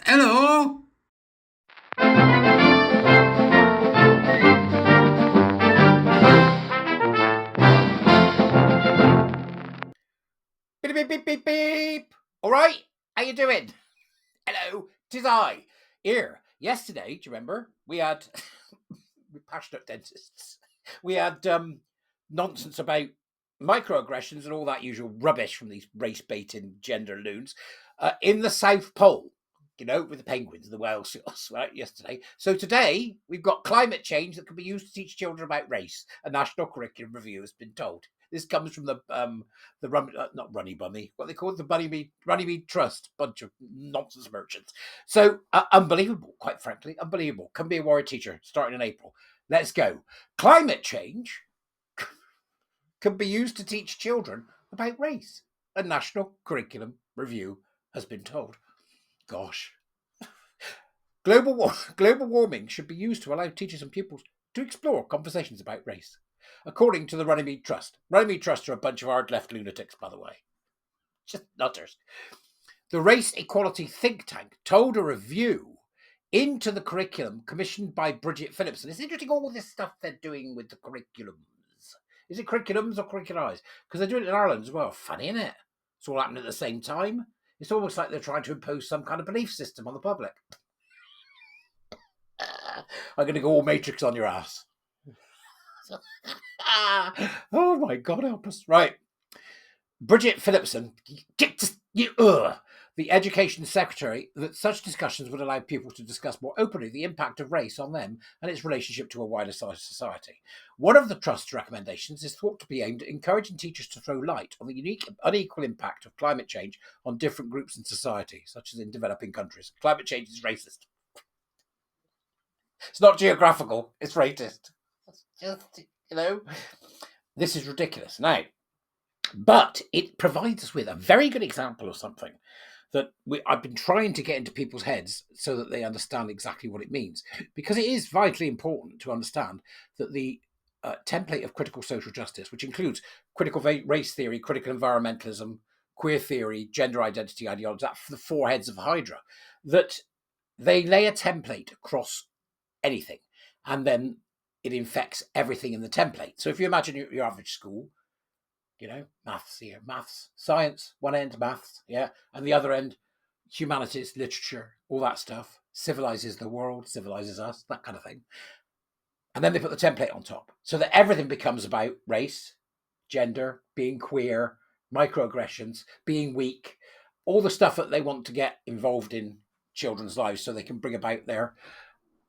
Hello. Beep, beep, beep, beep, beep. All right, how you doing? Hello, 'tis I. Here, yesterday, do you remember? We had, we're passionate dentists. We had nonsense about microaggressions and all that usual rubbish from these race-baiting gender loons in the South Pole, with the penguins and the whale seals, right, yesterday. So today, we've got climate change that can be used to teach children about race. A national curriculum review has been told. This comes from not Runny Bunny, what they call it, the Runnymede Trust, bunch of nonsense merchants. So unbelievable, quite frankly, unbelievable. Can be a warrior teacher starting in April. Let's go. Climate change can be used to teach children about race. A national curriculum review has been told. Gosh. Global warming should be used to allow teachers and pupils to explore conversations about race, according to the Runnymede Trust. Runnymede Trust are a bunch of hard left lunatics, by the way. Just nutters. The Race Equality Think Tank told a review into the curriculum commissioned by Bridget Phillipson. It's interesting all this stuff they're doing with the curriculums. Is it curriculums or curriculars? Because they're doing it in Ireland as well. Funny, isn't it? It's all happening at the same time. It's almost like they're trying to impose some kind of belief system on the public. I'm going to go all Matrix on your ass. Oh my God, help us. Right. Bridget Phillipson, the Education Secretary, that such discussions would allow pupils to discuss more openly the impact of race on them and its relationship to a wider society. One of the Trust's recommendations is thought to be aimed at encouraging teachers to throw light on the unique, unequal impact of climate change on different groups in society, such as in developing countries. Climate change is racist. It's not geographical, it's racist. It's just, this is ridiculous. Now, but it provides us with a very good example of something that I've been trying to get into people's heads so that they understand exactly what it means. Because it is vitally important to understand that the template of critical social justice, which includes critical race theory, critical environmentalism, queer theory, gender identity ideology, that's the four heads of Hydra, that they lay a template across anything. And then it infects everything in the template. So if you imagine your average school, maths here, maths, science, one end maths, and the other end humanities, literature, all that stuff, civilizes the world, civilizes us, that kind of thing. And then they put the template on top so that everything becomes about race, gender, being queer, microaggressions, being weak, all the stuff that they want to get involved in children's lives so they can bring about their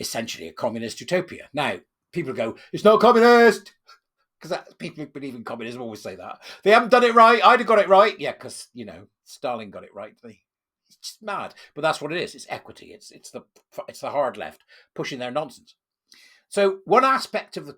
essentially a communist utopia. Now, people go, it's not communist, because people who believe in communism always say that. They haven't done it right. I'd have got it right. Yeah, because, Stalin got it right. It's just mad. But that's what it is. It's equity. It's the hard left pushing their nonsense. So one aspect of the...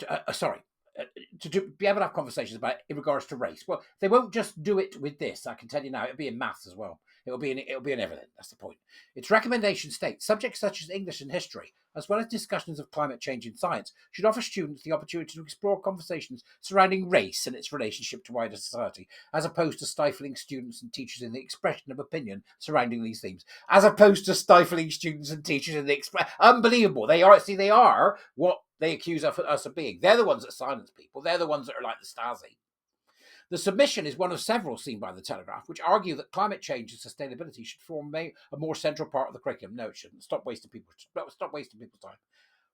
to be able to have conversations about in regards to race. Well, they won't just do it with this. I can tell you now. It'll be in maths as well. It'll be in everything. That's the point. Its recommendation states subjects such as English and history, as well as discussions of climate change in science, should offer students the opportunity to explore conversations surrounding race and its relationship to wider society, as opposed to stifling students and teachers in the expression of opinion surrounding these themes. As opposed to stifling students and teachers in the unbelievable. They are what they accuse us of being. They're the ones that silence people. They're the ones that are like the Stasi. The submission is one of several seen by the Telegraph, which argue that climate change and sustainability should form a more central part of the curriculum. No, it shouldn't. Stop wasting people's time.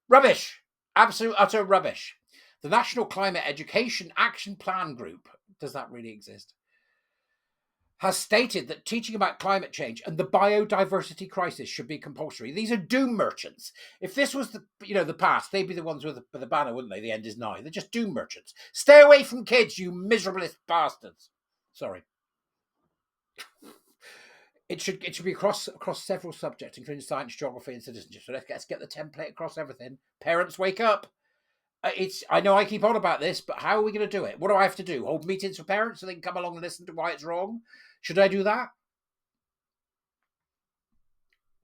Rubbish. Absolute, utter rubbish. The National Climate Education Action Plan Group, does that really exist, has stated that teaching about climate change and the biodiversity crisis should be compulsory. These are doom merchants. If this was the past, they'd be the ones with the banner, wouldn't they? The end is nigh. They're just doom merchants. Stay away from kids, you miserablest bastards. Sorry. It should be across several subjects, including science, geography, and citizenship. So let's get the template across everything. Parents, wake up. I know I keep on about this, but how are we going to do it? What do I have to do? Hold meetings for parents so they can come along and listen to why it's wrong? Should I do that?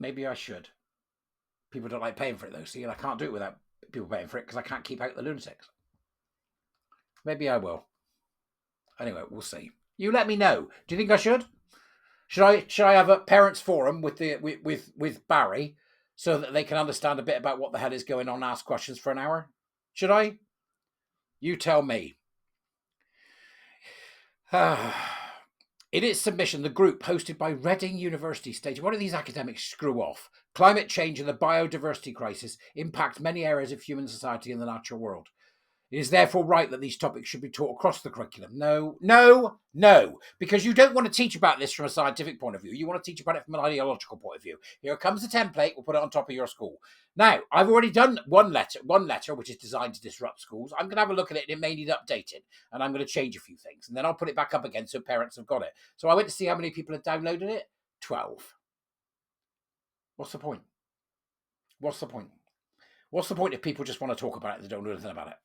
Maybe I should. People don't like paying for it, though. See, and I can't do it without people paying for it because I can't keep out the lunatics. Maybe I will. Anyway, we'll see. You let me know. Do you think I should? Should I have a parents forum with Barry so that they can understand a bit about what the hell is going on, ask questions for an hour? Should I? You tell me. In its submission, the group hosted by Reading University stated, "What do these academics screw off? Climate change and the biodiversity crisis impact many areas of human society and the natural world. It is therefore right that these topics should be taught across the curriculum." No, because you don't want to teach about this from a scientific point of view. You want to teach about it from an ideological point of view. Here comes the template. We'll put it on top of your school. Now, I've already done one letter, which is designed to disrupt schools. I'm going to have a look at it, and it may need updating, and I'm going to change a few things, and then I'll put it back up again so parents have got it. So I went to see how many people had downloaded it. 12. What's the point? What's the point? What's the point if people just want to talk about it and they don't know anything about it?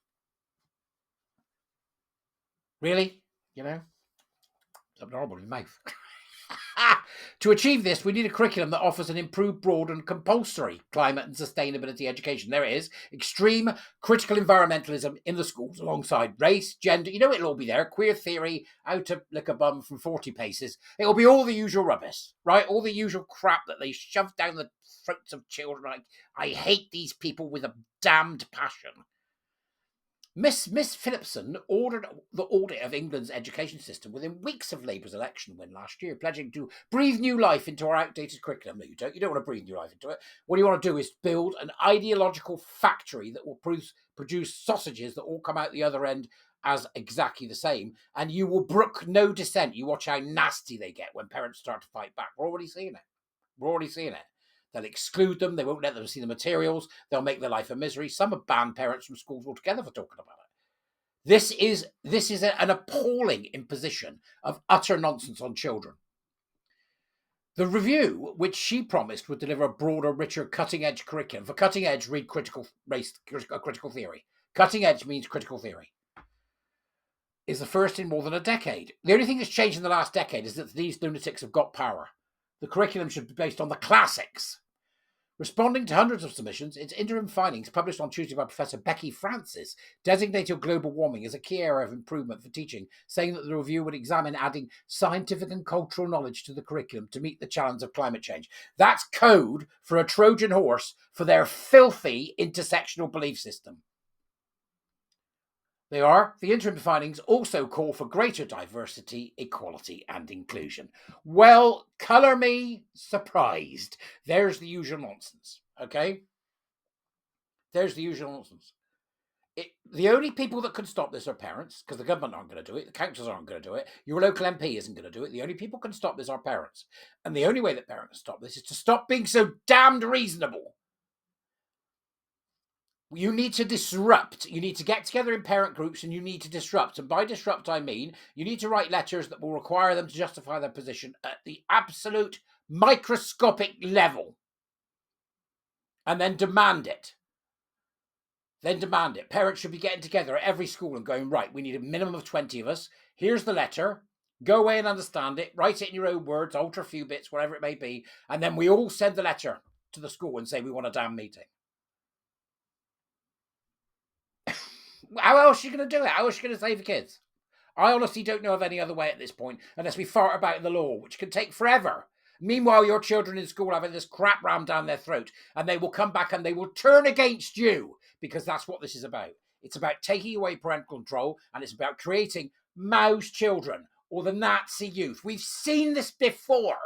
Really? You know? Something horrible in my mouth. To achieve this, we need a curriculum that offers an improved, broad and compulsory climate and sustainability education. There it is. Extreme critical environmentalism in the schools alongside race, gender. You know it'll all be there. Queer theory, how to lick a bum from 40 paces. It'll be all the usual rubbish, right? All the usual crap that they shove down the throats of children. I hate these people with a damned passion. Miss Phillipson ordered the audit of England's education system within weeks of Labour's election win last year, pledging to breathe new life into our outdated curriculum. No, you don't. You don't want to breathe new life into it. What you want to do is build an ideological factory that will produce sausages that all come out the other end as exactly the same, and you will brook no dissent. You watch how nasty they get when parents start to fight back. We're already seeing it. They'll exclude them. They won't let them see the materials. They'll make their life a misery. Some have banned parents from schools altogether for talking about it. This is an appalling imposition of utter nonsense on children. The review, which she promised would deliver a broader, richer, cutting-edge curriculum. For cutting edge, read critical theory. Cutting edge means critical theory. Is the first in more than a decade. The only thing that's changed in the last decade is that these lunatics have got power. The curriculum should be based on the classics. Responding to hundreds of submissions, its interim findings, published on Tuesday by Professor Becky Francis, designated global warming as a key area of improvement for teaching, saying that the review would examine adding scientific and cultural knowledge to the curriculum to meet the challenge of climate change. That's code for a Trojan horse for their filthy intersectional belief system. The interim findings also call for greater diversity, equality, and inclusion. Well, colour me surprised. There's the usual nonsense, okay? There's the usual nonsense. The only people that can stop this are parents, because the government aren't going to do it, the councils aren't going to do it, your local MP isn't going to do it. The only people who can stop this are parents. And the only way that parents stop this is to stop being so damned reasonable. You need to disrupt. You need to get together in parent groups and you need to disrupt. And by disrupt, I mean you need to write letters that will require them to justify their position at the absolute microscopic level. And then demand it. Parents should be getting together at every school and going, right, we need a minimum of 20 of us. Here's the letter. Go away and understand it. Write it in your own words, alter a few bits, whatever it may be. And then we all send the letter to the school and say we want a damn meeting. How else are you going to do it? How else are you going to save the kids? I honestly don't know of any other way at this point, unless we fart about the law, which can take forever. Meanwhile, your children in school having this crap rammed down their throat, and they will come back and they will turn against you, because that's what this is about. It's about taking away parental control, and it's about creating Mao's children, or the Nazi youth. We've seen this before.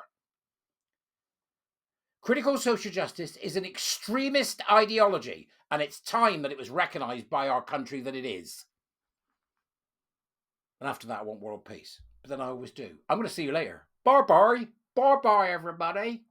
Critical social justice is an extremist ideology, and it's time that it was recognised by our country that it is. And after that, I want world peace. But then I always do. I'm going to see you later. Bye-bye. Bye-bye, everybody.